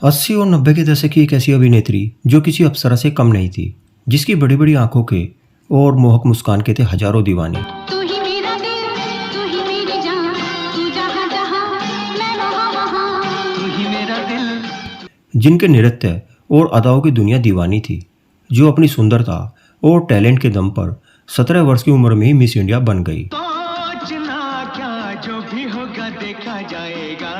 80 और 90 के दशक की एक ऐसी अभिनेत्री जो किसी अप्सरा से कम नहीं थी, जिसकी बड़ी बड़ी आंखों के और मोहक मुस्कान के थे हजारों दीवाने। तू ही मेरा दिल, तू ही मेरी जान, तू जहां जहां मैं वहां वहां, तू ही मेरा दिल। जिनके नृत्य और अदाओं की दुनिया दीवानी थी, जो अपनी सुंदरता और टैलेंट के दम पर 17 वर्ष की उम्र में ही मिस इंडिया बन गई। सोचना क्या, जो भी होगा देखा जाएगा।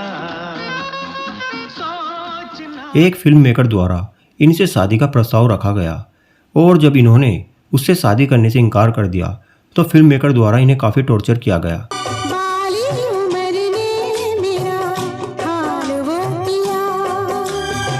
एक फिल्म मेकर द्वारा इनसे शादी का प्रस्ताव रखा गया और जब इन्होंने उससे शादी करने से इनकार कर दिया तो फिल्म मेकर द्वारा इन्हें काफी टॉर्चर किया गया।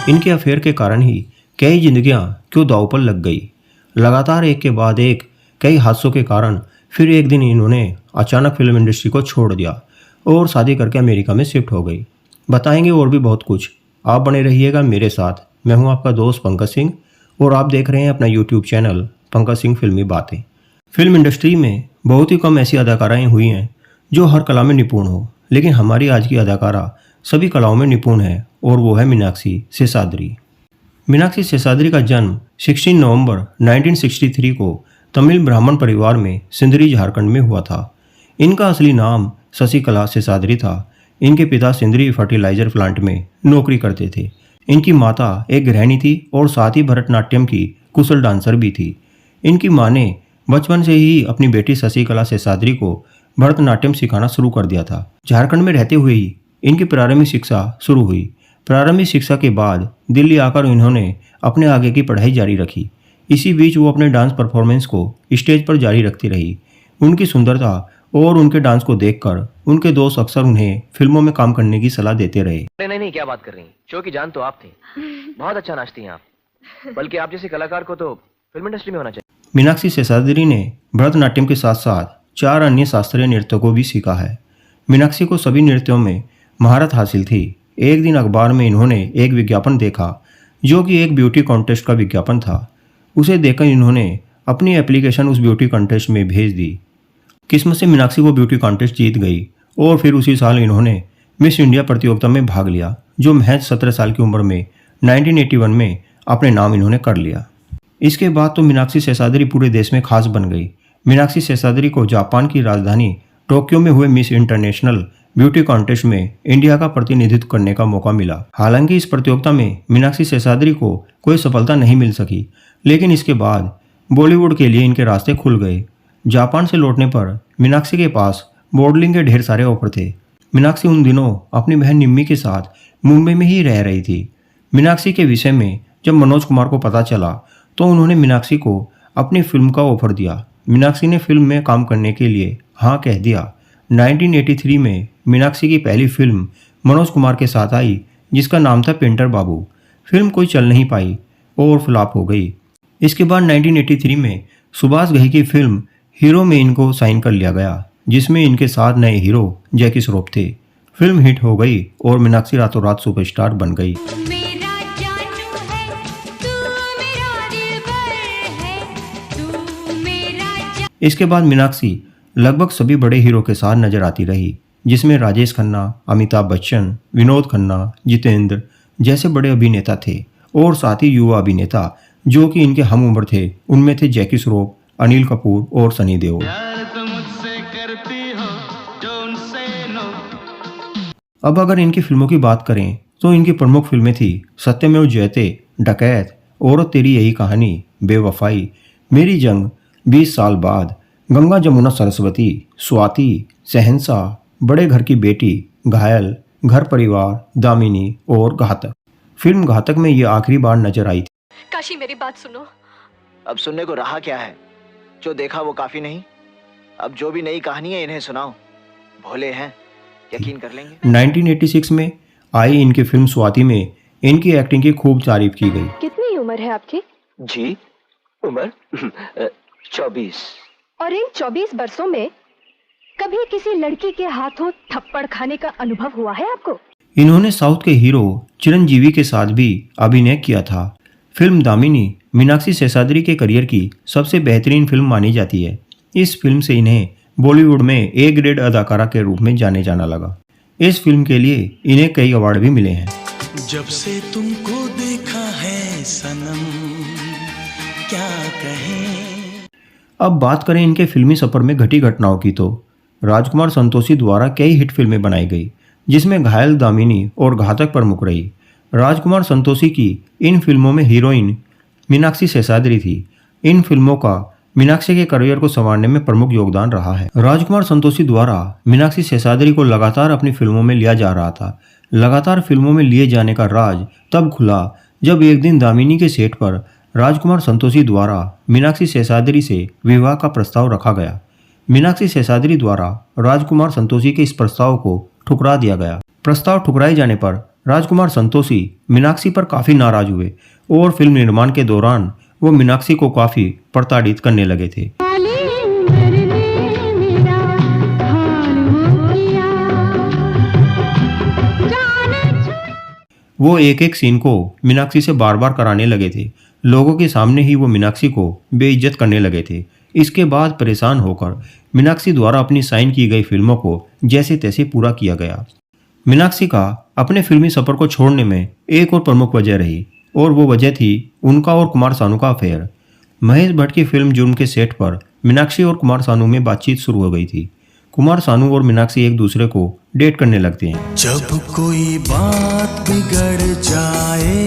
इनके अफेयर के कारण ही कई जिंदगियां क्यों दांव पर लग गई। लगातार एक के बाद एक कई हादसों के कारण फिर एक दिन इन्होंने अचानक फिल्म इंडस्ट्री को छोड़ दिया और शादी करके अमेरिका में शिफ्ट हो गई। बताएंगे और भी बहुत कुछ, आप बने रहिएगा मेरे साथ। मैं हूं आपका दोस्त पंकज सिंह और आप देख रहे हैं अपना यूट्यूब चैनल पंकज सिंह फिल्मी बातें। फिल्म इंडस्ट्री में बहुत ही कम ऐसी अदाकाराएं हुई हैं जो हर कला में निपुण हो, लेकिन हमारी आज की अदाकारा सभी कलाओं में निपुण है और वो है मीनाक्षी शेषाद्री। मीनाक्षी शेषाद्री का जन्म 16 नवंबर 1963 को तमिल ब्राह्मण परिवार में सिंदरी झारखंड में हुआ था। इनका असली नाम शशिकला शेषाद्री था। इनके पिता सिंदरी फर्टिलाइजर प्लांट में नौकरी करते थे। इनकी माता एक गृहिणी थी और साथ ही भरतनाट्यम की कुशल डांसर भी थी। इनकी मां ने बचपन से ही अपनी बेटी शशिकला शेषाद्री को भरतनाट्यम सिखाना शुरू कर दिया था। झारखंड में रहते हुए ही इनकी प्रारंभिक शिक्षा शुरू हुई। प्रारंभिक शिक्षा के बाद दिल्ली आकर इन्होंने अपने आगे की पढ़ाई जारी रखी। इसी बीच वो अपने डांस परफॉर्मेंस को स्टेज पर जारी रखती रही। उनकी सुंदरता और उनके डांस को देखकर उनके दोस्त अक्सर उन्हें फिल्मों में काम करने की सलाह देते रहे। नहीं, क्या बात कर रही हैं? शो की जान तो आप थे। बहुत अच्छा नाचती हैं आप, बल्कि आप जैसे कलाकार को तो फिल्म इंडस्ट्री में होना चाहिए। मीनाक्षी शेषाद्री ने भरतनाट्यम के साथ साथ 4 अन्य शास्त्रीय नृत्यों को भी सीखा है। मीनाक्षी को सभी नृत्यों में महारत हासिल थी। एक दिन अखबार में इन्होंने एक विज्ञापन देखा जो कि एक ब्यूटी कॉन्टेस्ट का विज्ञापन था। उसे देखकर इन्होंने अपनी एप्लीकेशन उस ब्यूटी कॉन्टेस्ट में भेज दी। किस्मत से मीनाक्षी को ब्यूटी कॉन्टेस्ट जीत गई और फिर उसी साल इन्होंने मिस इंडिया प्रतियोगिता में भाग लिया, जो महज 17 साल की उम्र में 1981 में अपने नाम इन्होंने कर लिया। इसके बाद तो मीनाक्षी शेषाद्री पूरे देश में खास बन गई। मीनाक्षी शेषाद्री को जापान की राजधानी टोक्यो में हुए मिस इंटरनेशनल ब्यूटी कॉन्टेस्ट में इंडिया का प्रतिनिधित्व करने का मौका मिला। हालांकि इस प्रतियोगिता में मीनाक्षी शेषाद्री को कोई सफलता नहीं मिल सकी, लेकिन इसके बाद बॉलीवुड के लिए इनके रास्ते खुल गए। जापान से लौटने पर मीनाक्षी के पास मॉडलिंग के ढेर सारे ऑफर थे। मीनाक्षी उन दिनों अपनी बहन निम्मी के साथ मुंबई में ही रह रही थी। मीनाक्षी के विषय में जब मनोज कुमार को पता चला तो उन्होंने मीनाक्षी को अपनी फिल्म का ऑफर दिया। मीनाक्षी ने फिल्म में काम करने के लिए हाँ कह दिया। 1983 में मीनाक्षी की पहली फिल्म मनोज कुमार के साथ आई, जिसका नाम था पेंटर बाबू। फिल्म कोई चल नहीं पाई और फ्लॉप हो गई। इसके बाद 1983 में सुभाष घई की फिल्म हीरो में इनको साइन कर लिया गया, जिसमें इनके साथ नए हीरो जैकी श्रॉफ थे। फिल्म हिट हो गई और मीनाक्षी रातों रात सुपरस्टार बन गई। इसके बाद मीनाक्षी लगभग सभी बड़े हीरो के साथ नजर आती रही, जिसमें राजेश खन्ना, अमिताभ बच्चन, विनोद खन्ना, जितेंद्र जैसे बड़े अभिनेता थे और साथ ही युवा अभिनेता जो कि इनके हम उम्र थे, उनमें थे जैकी श्रॉफ, अनिल कपूर और सनी देओल। अब अगर इनकी फिल्मों की बात करें तो इनकी प्रमुख फिल्में थी सत्यमेव जयते, डकैत, औरत तेरी यही कहानी, बेवफाई, मेरी जंग, 20 साल बाद, गंगा जमुना सरस्वती, स्वाति, शहंशाह, बड़े घर की बेटी, घायल, घर परिवार, दामिनी और घातक। फिल्म घातक में ये आखिरी बार नजर आई थी। काशी मेरी बात सुनो। अब सुनने को रहा क्या है? जो देखा वो काफी नहीं, अब जो भी नई कहानी है इन्हें सुनाओ। भोले हैं, यकीन कर लेंगे। 1986 में आई इनकी फिल्म स्वाति में इनकी एक्टिंग की खूब तारीफ की गई। कितनी उम्र है आपकी? जी, उम्र 24। और इन 24 वर्षों में कभी किसी लड़की के हाथों थप्पड़ खाने का अनुभव हुआ है आपको? इन्होंने साउथ के हीरो चिरंजीवी के साथ भी अभिनय किया था। फिल्म दामिनी मीनाक्षी शेषाद्री के करियर की सबसे बेहतरीन फिल्म मानी जाती है। इस फिल्म से इन्हें बॉलीवुड में ए ग्रेड अदाकारा के रूप में जाने जाना लगा। इस फिल्म के लिए इन्हें कई अवार्ड भी मिले हैं। जब से तुमको देखा है सनम, क्या कहें। अब बात करें इनके फिल्मी सफर में घटी घटनाओं की तो राजकुमार संतोषी द्वारा कई हिट फिल्में बनाई गई, जिसमें घायल, दामिनी और घातक प्रमुख रही। राजकुमार संतोषी की इन फिल्मों में हीरोइन मीनाक्षी शेषाद्री थी। इन फिल्मों का मीनाक्षी के करियर को संवारने में प्रमुख योगदान रहा है। राजकुमार संतोषी द्वारा मीनाक्षी शेषाद्री को लगातार अपनी फिल्मों में लिया जा रहा था। लगातार फिल्मों में लिए जाने का राज तब खुला जब एक दिन दामिनी के सेट पर राजकुमार संतोषी द्वारा मीनाक्षी शेषाद्री से विवाह का प्रस्ताव रखा गया। मीनाक्षी शेषाद्री द्वारा राजकुमार संतोषी के इस प्रस्ताव को ठुकरा दिया गया। प्रस्ताव ठुकराए जाने पर राजकुमार संतोषी मीनाक्षी पर काफी नाराज हुए और फिल्म निर्माण के दौरान वो मीनाक्षी को काफी प्रताड़ित करने लगे थे। वो एक एक सीन को मीनाक्षी से बार बार कराने लगे थे। लोगों के सामने ही वो मीनाक्षी को बेइज्जत करने लगे थे। इसके बाद परेशान होकर मीनाक्षी द्वारा अपनी साइन की गई फिल्मों को जैसे तैसे पूरा किया गया। मीनाक्षी का अपने फिल्मी सफर को छोड़ने में एक और प्रमुख वजह रही और वो वजह थी उनका और कुमार सानू का अफेयर। महेश भट्ट की फिल्म जुर्म के सेट पर मीनाक्षी और कुमार सानू में बातचीत शुरू हो गई थी। कुमार सानू और मीनाक्षी एक दूसरे को डेट करने लगते हैं। जब कोई बात बिगड़ जाए,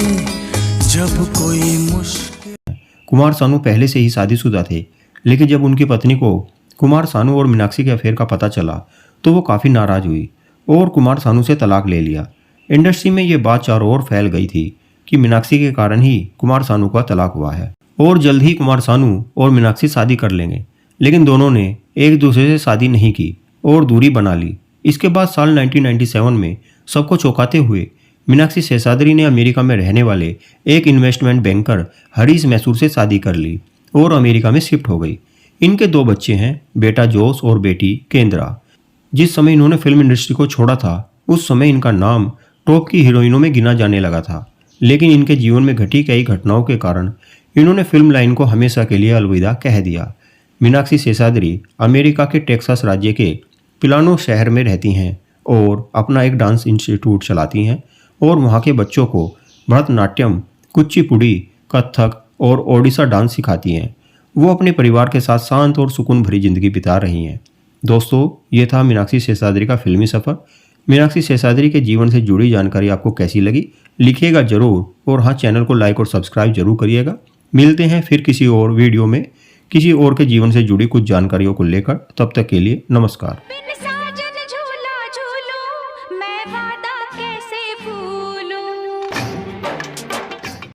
जब कोई मुश्किल। कुमार सानू पहले से ही शादीशुदा थे, लेकिन जब उनकी पत्नी को कुमार सानू और मीनाक्षी के अफेयर का पता चला तो वो काफ़ी नाराज हुई और कुमार सानू से तलाक ले लिया। इंडस्ट्री में ये बात चारों ओर फैल गई थी कि मीनाक्षी के कारण ही कुमार सानू का तलाक हुआ है और जल्द ही कुमार सानू और मीनाक्षी शादी कर लेंगे। लेकिन दोनों ने एक दूसरे से शादी नहीं की और दूरी बना ली। इसके बाद साल 1997 में सबको चौंकाते हुए मीनाक्षी शेषाद्री ने अमेरिका में रहने वाले एक इन्वेस्टमेंट बैंकर हरीश मैसूर से शादी कर ली और अमेरिका में शिफ्ट हो गई। इनके 2 बच्चे हैं, बेटा जोश और बेटी केंद्रा। जिस समय इन्होंने फिल्म इंडस्ट्री को छोड़ा था उस समय इनका नाम टॉप की हीरोइनों में गिना जाने लगा था, लेकिन इनके जीवन में घटी कई घटनाओं के कारण इन्होंने फिल्म लाइन को हमेशा के लिए अलविदा कह दिया। मीनाक्षी शेषाद्री अमेरिका के टेक्सास राज्य के पिलानो शहर में रहती हैं और अपना एक डांस इंस्टीट्यूट चलाती हैं और वहाँ के बच्चों को भरतनाट्यम, कुचिपुड़ी, कथक और ओडिशा डांस सिखाती हैं। वो अपने परिवार के साथ शांत और सुकून भरी जिंदगी बिता रही हैं। दोस्तों, ये था मीनाक्षी शेषाद्री का फिल्मी सफ़र। मीनाक्षी शेषाद्री के जीवन से जुड़ी जानकारी आपको कैसी लगी लिखिएगा जरूर और हाँ, चैनल को लाइक और सब्सक्राइब जरूर करिएगा। मिलते हैं फिर किसी और वीडियो में किसी और के जीवन से जुड़ी कुछ जानकारियों को लेकर। तब तक के लिए नमस्कार।